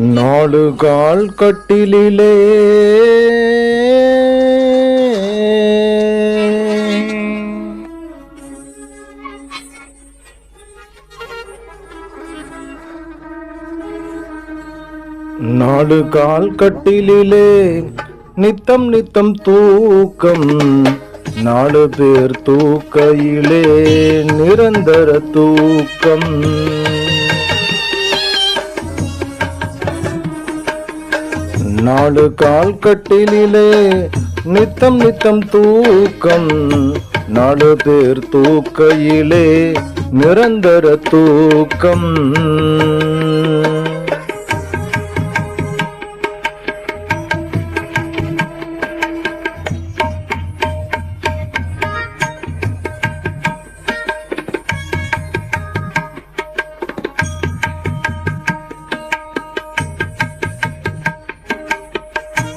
நாலு கால் கட்டிலே நாலு கால் கட்டிலே நித்தம் நித்தம் தூக்கம், நாலு பேர் தூக்கையிலே நிரந்தர தூக்கம். நாலு கால் கட்டிலே நித்தம் நித்தம் தூக்கம், நாலு பேர் தூக்கையிலே நிரந்தர தூக்கம்.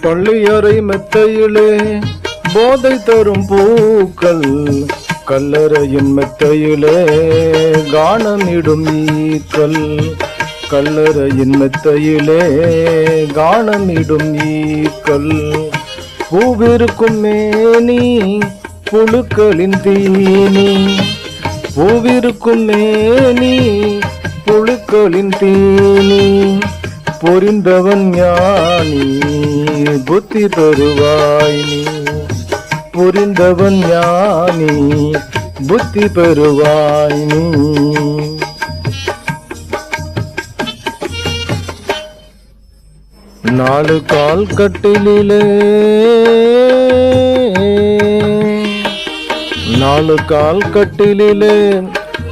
பள்ளியறை மெத்தையிலே போதை தரும் பூக்கள், கல்லறையின் மெத்தையிலே கானமிடும் ஈக்கள். கல்லறையின் மெத்தையிலே கானமிடும் ஈக்கள். பூவிருக்கும் மேனி புழுக்களின் தீனி, பூவிருக்கும் மேனி புழுக்களின் தீனி. புரிந்தவன் ஞானி புத்தி பெறுவாய் நீ, புரிந்தவன் ஞானி புத்தி பெறுவாய் நீ. நாலு கால் கட்டிலே நாலு கால் கட்டிலே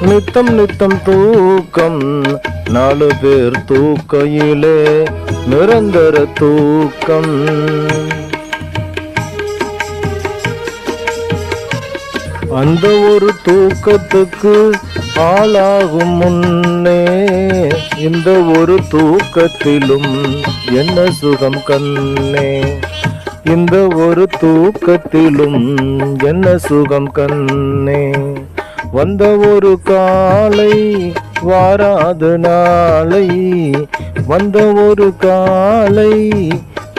நித்தம் நித்தம் தூக்கம், நாலு பேர் தூக்கையிலே நிரந்தர தூக்கம். அந்த ஒரு தூக்கத்துக்கு ஆளாகும் முன்னே இந்த ஒரு தூக்கத்திலும் என்ன சுகம் கண்ணே, இந்த ஒரு தூக்கத்திலும் என்ன சுகம் கண்ணே. வந்த ஒரு காலை வாராது நாளை, வந்த ஒரு காலை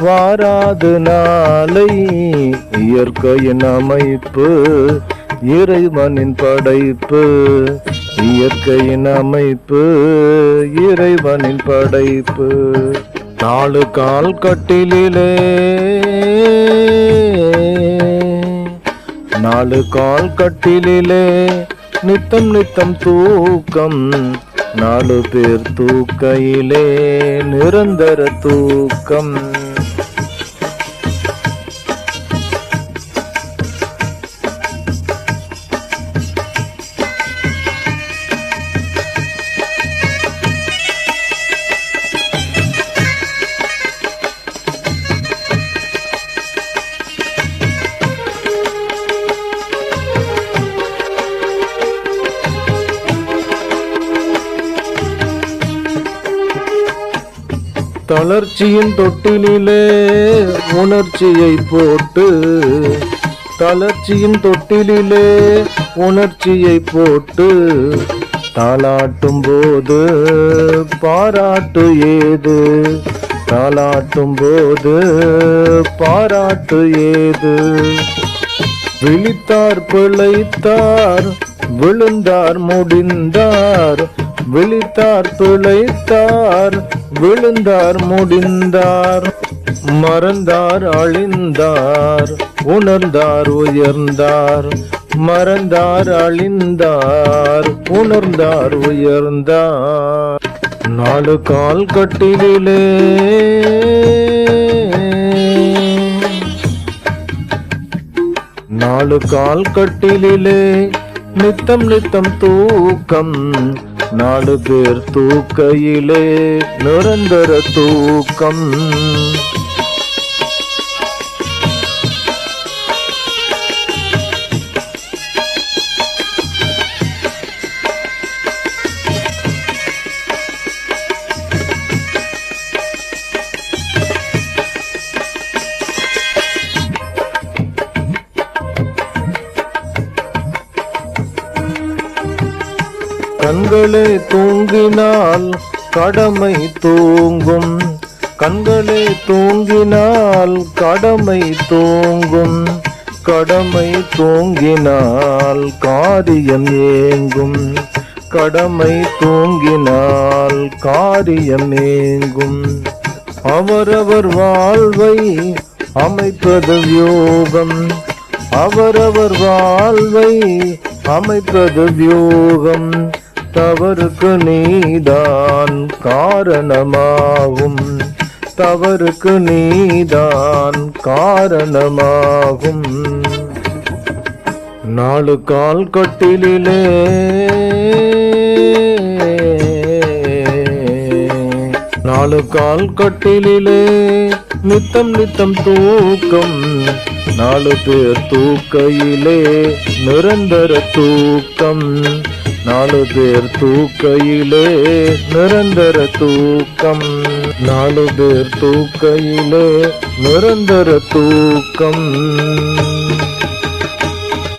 வாராது நாளை. இயற்கையின் அமைப்பு இறைவனின் படைப்பு, இயற்கையின் அமைப்பு இறைவனின் படைப்பு. நாலு கால் கட்டிலே நாலு கால் கட்டிலே நித்தம் நித்தம் தூக்கம், நாலு பேர் தூக்கையிலே நிரந்தர தூக்கம். தளர்ச்சியின் தொட்டிலே உணர்ச்சியை போட்டு, தளர்ச்சியின் தொட்டிலே உணர்ச்சியை போட்டு. தாலாட்டும் போது பாராட்டு ஏது, தாலாட்டும் போது பாராட்டு ஏது. விழித்தார் பிழைத்தார் விழுந்தார் முடிந்தார், விழித்தார் பிழைத்தார் விழுந்தார் முடிந்தார். மறந்தார் அழிந்தார் உணர்ந்தார் உயர்ந்தார், மறந்தார் அழிந்தார் உணர்ந்தார் உயர்ந்தார். நாலு கால் கட்டிலே நாலு கால் கட்டிலே நித்தம் நித்தம் தூக்கம், நாலு பேர் தூக்கையிலே நிரந்தர தூக்கம். கண்களே தூங்கினால் கடமை தூங்கும், கண்களே தூங்கினால் கடமை தூங்கும், கடமை தூங்கினால் காரியம் ஏங்கும், கடமை தூங்கினால் காரியம் ஏங்கும். அவரவர் வாழ்வை அமைப்பது வியோகம், அவரவர் வாழ்வை அமைப்பது வியோகம். தவறுக்கு நீதான் காரணமாகும், தவறுக்கு நீதான் காரணமாகும். 4 கால் கட்டிலிலே 4 கால் கட்டிலிலே நித்தம் நித்தம் தூக்கம், 4 பேர் தூக்கையிலே நிரந்தர தூக்கம், 4 பேர் தூக்கையிலே நிரந்தர தூக்கம், 4 பேர் தூக்கையிலே நிரந்தர தூக்கம்.